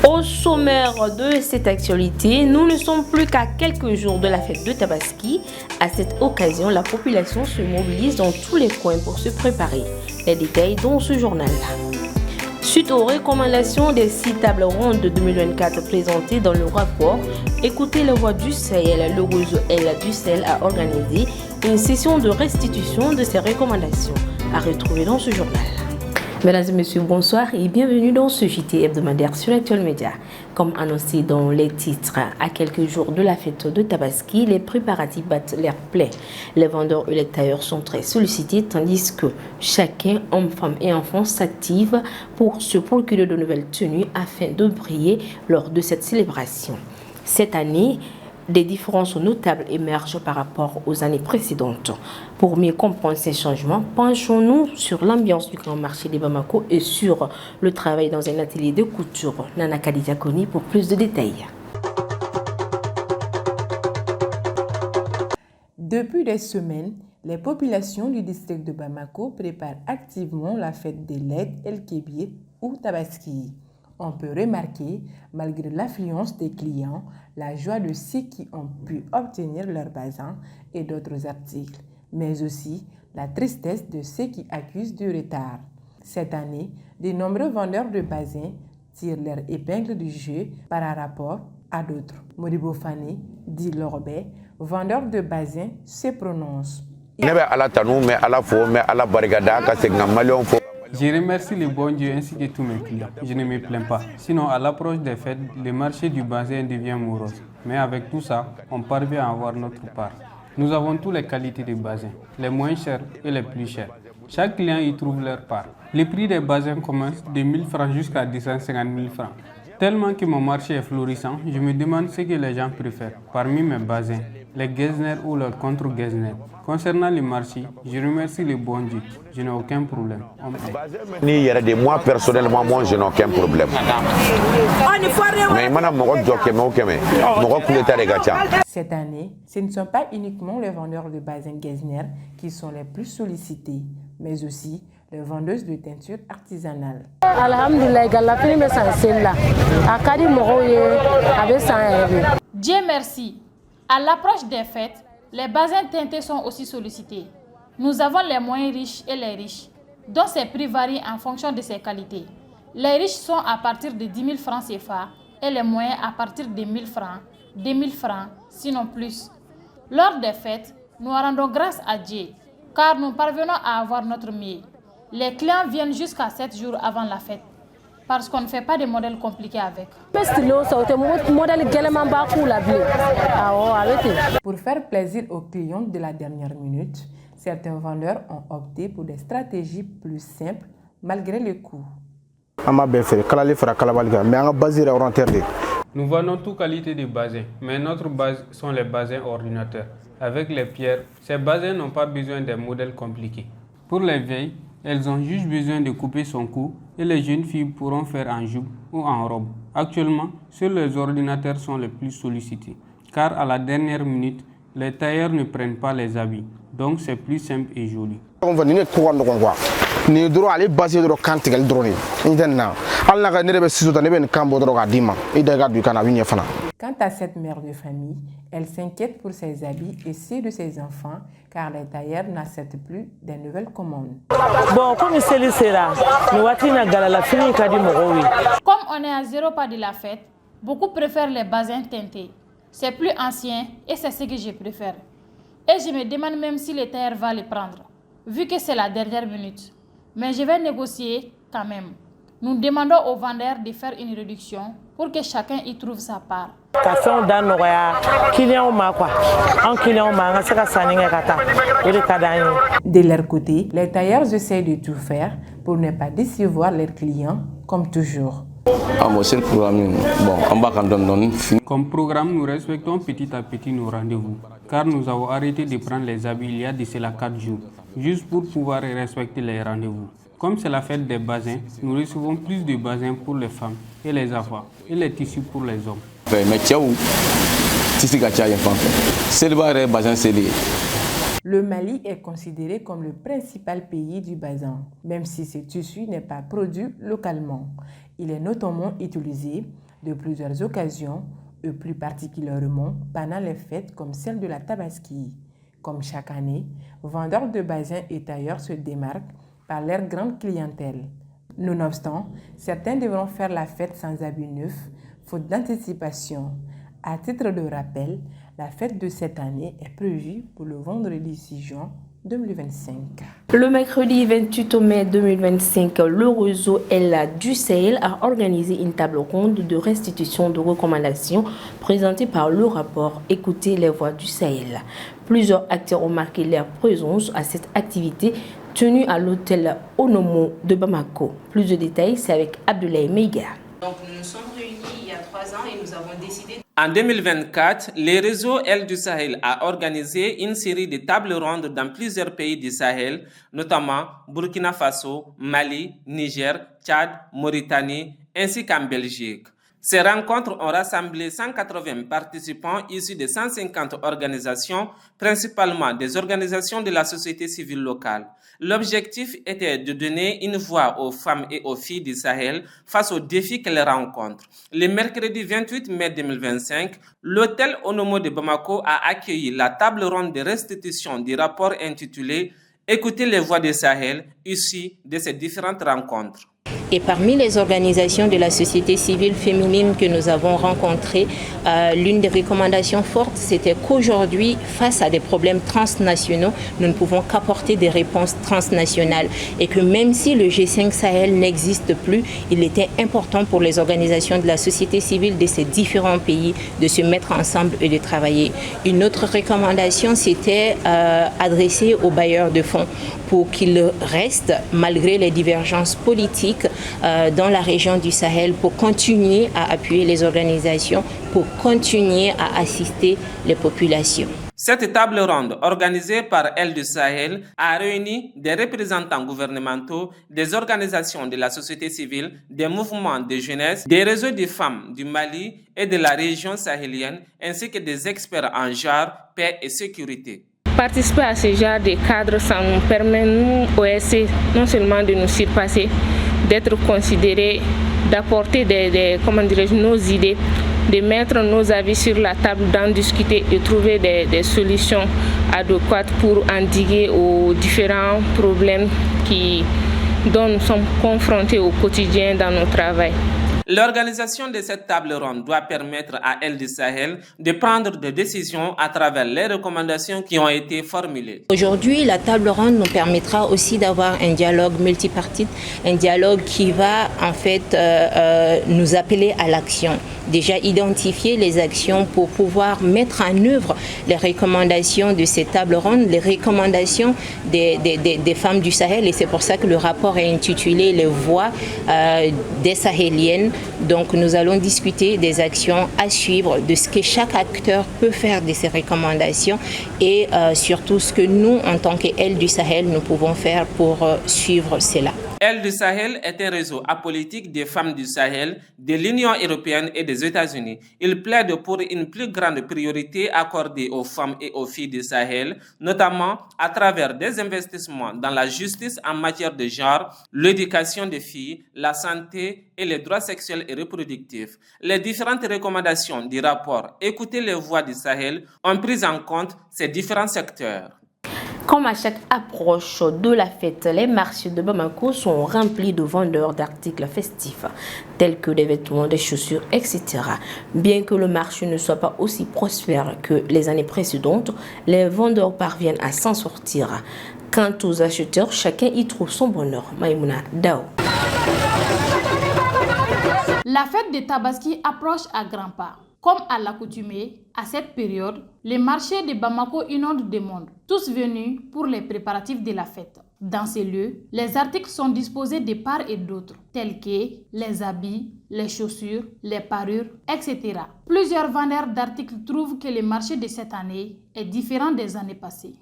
Au sommaire de cette actualité, nous ne sommes plus qu'à quelques jours de la fête de Tabaski. À cette occasion, la population se mobilise dans tous les coins pour se préparer. Les détails dans ce journal-là. Suite aux recommandations des 6 tables rondes de 2024 présentées dans le rapport, écoutez la voix du Sahel, le réseau L du Sahel a organisé une session de restitution de ces recommandations à retrouver dans ce journal. Mesdames et messieurs, bonsoir et bienvenue dans ce JT hebdomadaire sur Actuel Média. Comme annoncé dans les titres, à quelques jours de la fête de Tabaski, les préparatifs battent l'air plein. Les vendeurs et les tailleurs sont très sollicités tandis que chacun, homme, femme et enfant, s'active pour se procurer de nouvelles tenues afin de briller lors de cette célébration. Cette année, des différences notables émergent par rapport aux années précédentes. Pour mieux comprendre ces changements, penchons-nous sur l'ambiance du grand marché de Bamako et sur le travail dans un atelier de couture. Nana Khadija Koni pour plus de détails. Depuis des semaines, les populations du district de Bamako préparent activement la fête de l'Aïd el-Kébir ou Tabaski. On peut remarquer, malgré l'affluence des clients, la joie de ceux qui ont pu obtenir leur bazin et d'autres articles, mais aussi la tristesse de ceux qui accusent du retard. Cette année, de nombreux vendeurs de bazins tirent leur épingle du jeu par rapport à d'autres. Modibo Fane, dit Lorbe, vendeur de bazins, se prononce. Je remercie le bon Dieu ainsi que tous mes clients. Je ne me plains pas. Sinon, à l'approche des fêtes, le marché du bazin devient morose. Mais avec tout ça, on parvient à avoir notre part. Nous avons toutes les qualités de bazin, les moins chers et les plus chers. Chaque client y trouve leur part. Les prix des bazins commencent de 1000 francs jusqu'à 250 000 francs. Tellement que mon marché est florissant, je me demande ce que les gens préfèrent. Parmi mes bazins, les Getzner ou les contre-Getzner. Concernant le marché, je remercie le bon Dieu. Je n'ai aucun problème. Moi, personnellement, je n'ai aucun problème. Cette année, ce ne sont pas uniquement les vendeurs de bazin Getzner qui sont les plus sollicités, mais aussi les vendeuses de teintures artisanales. Dieu merci. À l'approche des fêtes, les bazins teintés sont aussi sollicités. Nous avons les moins riches et les riches, dont ces prix varient en fonction de ses qualités. Les riches sont à partir de 10 000 francs CFA et les moyens à partir de 1 000 francs, 2 000 francs, sinon plus. Lors des fêtes, nous rendons grâce à Dieu, car nous parvenons à avoir notre mieux. Les clients viennent jusqu'à 7 jours avant la fête, parce qu'on ne fait pas de modèles compliqués avec. Pour faire plaisir aux clients de la dernière minute, certains vendeurs ont opté pour des stratégies plus simples malgré le coût. Nous vendons toute qualité de bazin, mais notre base sont les bazins ordinateurs. Avec les pierres, ces bazins n'ont pas besoin de modèles compliqués. Pour les vieilles, elles ont juste besoin de couper son cou et les jeunes filles pourront faire en jupe ou en robe. Actuellement, seuls les ordinateurs sont les plus sollicités, car à la dernière minute, les tailleurs ne prennent pas les habits, donc c'est plus simple et joli. Quant à cette mère de famille, elle s'inquiète pour ses habits et ceux de ses enfants, car les tailleurs n'acceptent plus des nouvelles commandes. Comme on est à 0 pas de la fête, beaucoup préfèrent les bazins teintés. C'est plus ancien et c'est ce que je préfère. Et je me demande même si le tailleur va les prendre, vu que c'est la dernière minute. Mais je vais négocier quand même. Nous demandons aux vendeurs de faire une réduction pour que chacun y trouve sa part. De leur côté, les tailleurs essaient de tout faire pour ne pas décevoir leurs clients, comme toujours. Comme programme, nous respectons petit à petit nos rendez-vous, car nous avons arrêté de prendre les habits il y a de cela 4 jours, juste pour pouvoir respecter les rendez-vous. Comme c'est la fête des bazins, nous recevons plus de bazins pour les femmes et les enfants, et les tissus pour les hommes. Le Mali est considéré comme le principal pays du bazin, même si ce tissu n'est pas produit localement. Il est notamment utilisé de plusieurs occasions, et plus particulièrement pendant les fêtes comme celle de la Tabaski. Comme chaque année, vendeurs de basins et tailleurs se démarquent par leur grande clientèle. Nonobstant, certains devront faire la fête sans habits neufs, faute d'anticipation. À titre de rappel, la fête de cette année est prévue pour le vendredi 6 juin 2025. Le mercredi 28 mai 2025, le réseau Ella du Sahel a organisé une table ronde de restitution de recommandations présentée par le rapport Écoutez les voix du Sahel. Plusieurs acteurs ont marqué leur présence à cette activité tenue à l'hôtel Onomo de Bamako. Plus de détails, c'est avec Abdoulaye Meiga. Donc nous nous sommes réunis il y a 3 ans et nous avons décidé... En 2024, le réseau L du Sahel a organisé une série de tables rondes dans plusieurs pays du Sahel, notamment Burkina Faso, Mali, Niger, Tchad, Mauritanie, ainsi qu'en Belgique. Ces rencontres ont rassemblé 180 participants issus de 150 organisations, principalement des organisations de la société civile locale. L'objectif était de donner une voix aux femmes et aux filles du Sahel face aux défis qu'elles rencontrent. Le mercredi 28 mai 2025, l'hôtel Onomo de Bamako a accueilli la table ronde de restitution du rapport intitulé « Écoutez les voix du Sahel » issues de ces différentes rencontres. Et parmi les organisations de la société civile féminine que nous avons rencontrées, l'une des recommandations fortes, c'était qu'aujourd'hui, face à des problèmes transnationaux, nous ne pouvons qu'apporter des réponses transnationales. Et que même si le G5 Sahel n'existe plus, il était important pour les organisations de la société civile de ces différents pays de se mettre ensemble et de travailler. Une autre recommandation, c'était adressée aux bailleurs de fonds pour qu'ils restent, malgré les divergences politiques, dans la région du Sahel pour continuer à appuyer les organisations, pour continuer à assister les populations. Cette table ronde organisée par Elle du Sahel a réuni des représentants gouvernementaux, des organisations de la société civile, des mouvements de jeunesse, des réseaux de femmes du Mali et de la région sahélienne, ainsi que des experts en genre, paix et sécurité. Participer à ce genre de cadre, ça nous permet, nous, OSC, non seulement de nous surpasser, d'être considérés, d'apporter nos idées, de mettre nos avis sur la table, d'en discuter et trouver des solutions adéquates pour endiguer aux différents problèmes dont nous sommes confrontés au quotidien dans notre travail. L'organisation de cette table ronde doit permettre à Elle du Sahel de prendre des décisions à travers les recommandations qui ont été formulées. Aujourd'hui, la table ronde nous permettra aussi d'avoir un dialogue multipartite, un dialogue qui va en fait nous appeler à l'action. Déjà identifier les actions pour pouvoir mettre en œuvre les recommandations de cette table ronde, les recommandations des femmes du Sahel, et c'est pour ça que le rapport est intitulé « Les voix des Sahéliennes ». Donc nous allons discuter des actions à suivre, de ce que chaque acteur peut faire de ces recommandations et surtout ce que nous, en tant qu'Aile du Sahel, nous pouvons faire pour suivre cela. Aile du Sahel est un réseau apolitique des femmes du Sahel, de l'Union européenne et des États-Unis. Il plaide pour une plus grande priorité accordée aux femmes et aux filles du Sahel, notamment à travers des investissements dans la justice en matière de genre, l'éducation des filles, la santé et les droits sexuels et reproductifs. Les différentes recommandations du rapport Écoutez les voix du Sahel ont pris en compte ces différents secteurs. Comme à chaque approche de la fête, les marchés de Bamako sont remplis de vendeurs d'articles festifs, tels que des vêtements, des chaussures, etc. Bien que le marché ne soit pas aussi prospère que les années précédentes, les vendeurs parviennent à s'en sortir. Quant aux acheteurs, chacun y trouve son bonheur. Maïmouna Dao. La fête de Tabaski approche à grands pas. Comme à l'accoutumée, à cette période, les marchés de Bamako inondent de monde, tous venus pour les préparatifs de la fête. Dans ces lieux, les articles sont disposés de part et d'autre, tels que les habits, les chaussures, les parures, etc. Plusieurs vendeurs d'articles trouvent que le marché de cette année est différent des années passées.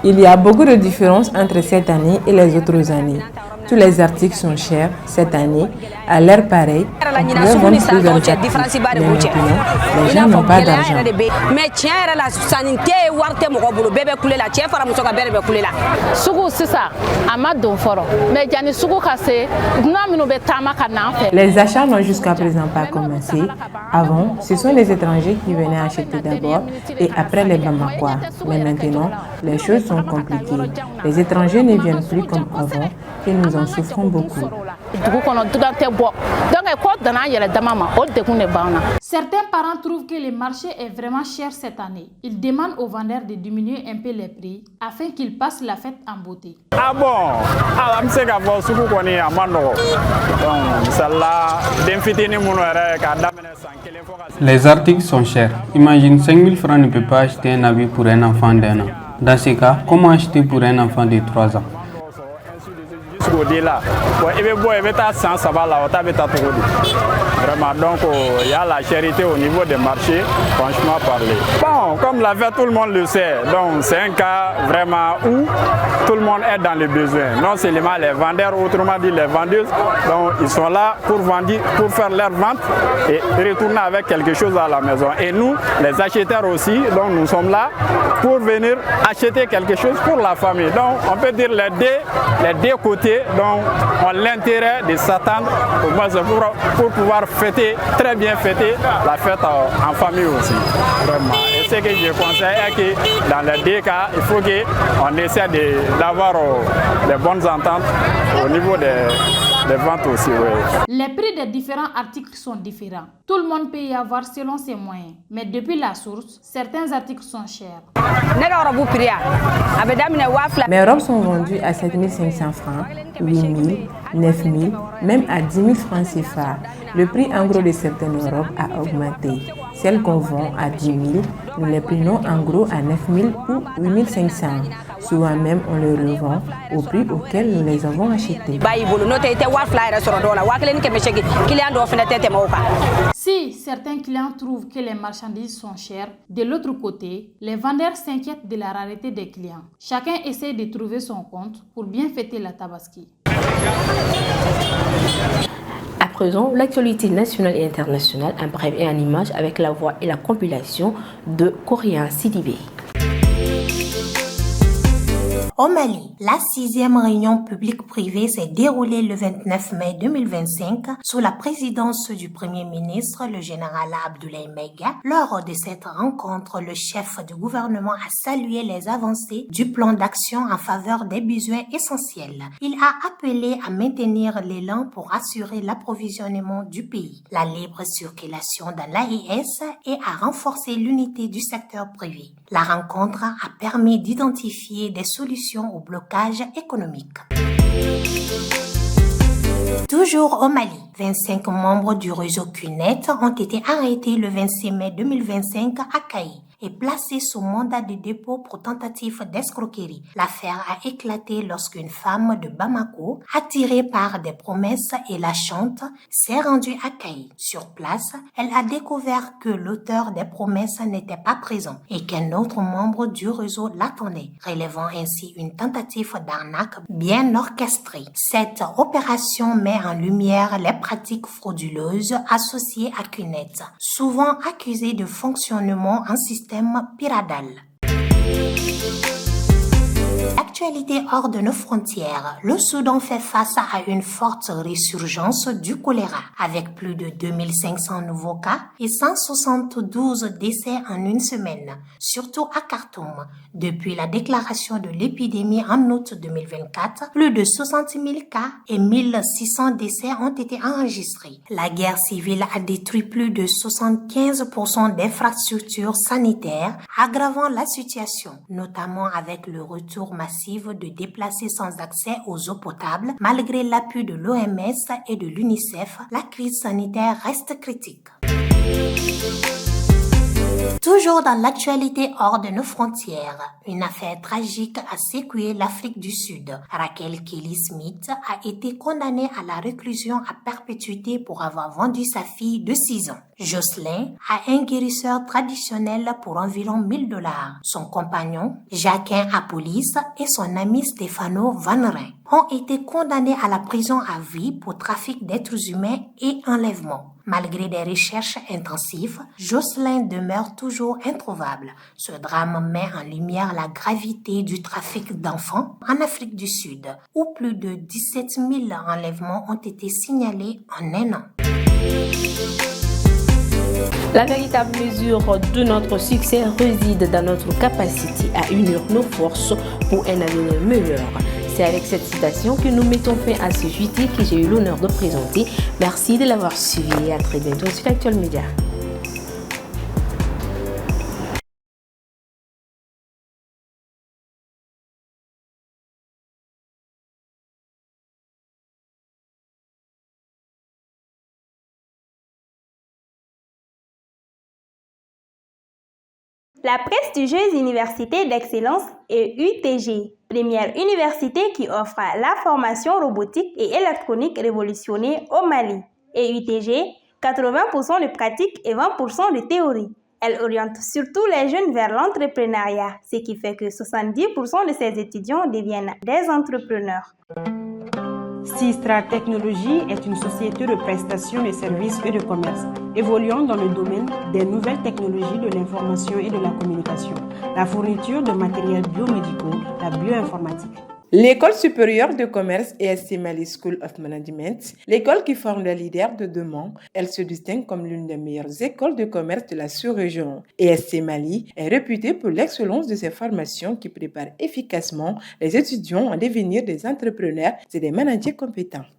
Il y a beaucoup de différences entre cette année et les autres années. Tous les articles sont chers cette année. À l'heure pareille, on pourrait vendre plusieurs articles. Mais maintenant, les gens n'ont pas d'argent. Les achats n'ont jusqu'à présent pas commencé. Avant, ce sont les étrangers qui venaient acheter d'abord et après les Bamakois. Mais maintenant, les choses sont compliquées. Les étrangers ne viennent plus comme avant et nous en souffrons beaucoup. Certains parents trouvent que le marché est vraiment cher cette année. Ils demandent aux vendeurs de diminuer un peu les prix afin qu'ils passent la fête en beauté. Ah bon? Ah, je sais que Les articles sont chers. Imagine 5 000 francs ne peut pas acheter un habit pour un enfant d'1 an. Dans ce cas, comment acheter pour un enfant de 3 ans? Vraiment, donc il y a la charité au niveau des marchés, franchement parler. Bon, comme la fête, tout le monde le sait, donc c'est un cas vraiment où tout le monde est dans le besoin. Non seulement les vendeurs, autrement dit les vendeuses, donc ils sont là pour faire leur vente et retourner avec quelque chose à la maison. Et nous, les acheteurs aussi, donc nous sommes là pour venir acheter quelque chose pour la famille. Donc on peut dire les deux côtés, donc ont l'intérêt de s'attendre pour pouvoir très bien fêter la fête en famille aussi. Vraiment. Et ce que je conseille est que dans les deux cas, il faut qu'on essaie d'avoir les bonnes ententes au niveau des ventes aussi. Oui. Les prix des différents articles sont différents. Tout le monde peut y avoir selon ses moyens. Mais depuis la source, certains articles sont chers. Mes robes sont vendues à 7 500 francs, 8 000, 9 000, même à 10 000 francs CFA. Le prix en gros de certaines robes a augmenté. Celles qu'on vend à 10 000, nous les prenons en gros à 9 000 ou 8 500. Souvent même, on les revend au prix auquel nous les avons achetées. Si certains clients trouvent que les marchandises sont chères, de l'autre côté, les vendeurs s'inquiètent de la rareté des clients. Chacun essaie de trouver son compte pour bien fêter la Tabaski. À présent, l'actualité nationale et internationale en bref et en image avec la voix et la compilation de Coréen Sidibé. Au Mali, la 6e réunion publique-privée s'est déroulée le 29 mai 2025 sous la présidence du Premier ministre, le général Abdoulaye Maïga. Lors de cette rencontre, le chef du gouvernement a salué les avancées du plan d'action en faveur des besoins essentiels. Il a appelé à maintenir l'élan pour assurer l'approvisionnement du pays, la libre circulation dans l'AES et à renforcer l'unité du secteur privé. La rencontre a permis d'identifier des solutions au blocage économique. Toujours au Mali, 25 membres du réseau CUNET ont été arrêtés le 26 mai 2025 à Kaï et placés sous mandat de dépôt pour tentative d'escroquerie. L'affaire a éclaté lorsqu'une femme de Bamako, attirée par des promesses et lâchantes, s'est rendue à Kaï. Sur place, elle a découvert que l'auteur des promesses n'était pas présent et qu'un autre membre du réseau l'attendait, relevant ainsi une tentative d'arnaque bien orchestrée. Cette opération met en lumière les pratiques frauduleuses associées à CUNET, souvent accusées de fonctionnement en système pyramidal. Actualité hors de nos frontières, le Soudan fait face à une forte résurgence du choléra, avec plus de 2500 nouveaux cas et 172 décès en une semaine, surtout à Khartoum. Depuis la déclaration de l'épidémie en août 2024, plus de 60 000 cas et 1600 décès ont été enregistrés. La guerre civile a détruit plus de 75% d'infrastructures sanitaires, aggravant la situation, notamment avec le retour massif de déplacés sans accès aux eaux potables. Malgré l'appui de l'OMS et de l'UNICEF, la crise sanitaire reste critique. Toujours dans l'actualité hors de nos frontières, une affaire tragique a secoué l'Afrique du Sud. Rachel Kelly-Smith a été condamnée à la réclusion à perpétuité pour avoir vendu sa fille de 6 ans. Jocelyn a un guérisseur traditionnel pour environ $1000. Son compagnon, Jacquin Apolis, et son ami Stefano Van Rijn. ont été condamnés à la prison à vie pour trafic d'êtres humains et enlèvement. Malgré des recherches intensives, Jocelyn demeure toujours introuvable. Ce drame met en lumière la gravité du trafic d'enfants en Afrique du Sud, où plus de 17 000 enlèvements ont été signalés en un an. La véritable mesure de notre succès réside dans notre capacité à unir nos forces pour un avenir meilleur. C'est avec cette citation que nous mettons fin à ce JT que j'ai eu l'honneur de présenter. Merci de l'avoir suivi et à très bientôt sur Actuel Média. La prestigieuse Université d'excellence est UTG, première université qui offre la formation robotique et électronique révolutionnée au Mali. Et UTG, 80% de pratique et 20% de théorie. Elle oriente surtout les jeunes vers l'entrepreneuriat, ce qui fait que 70% de ses étudiants deviennent des entrepreneurs. Sistra Technologies est une société de prestation de services et de commerce, évoluant dans le domaine des nouvelles technologies de l'information et de la communication, la fourniture de matériels biomédicaux, la bioinformatique. L'École supérieure de commerce ESC Mali School of Management, l'école qui forme les leaders de demain, elle se distingue comme l'une des meilleures écoles de commerce de la sous-région. ESC Mali est réputée pour l'excellence de ses formations qui préparent efficacement les étudiants à devenir des entrepreneurs et des managers compétents.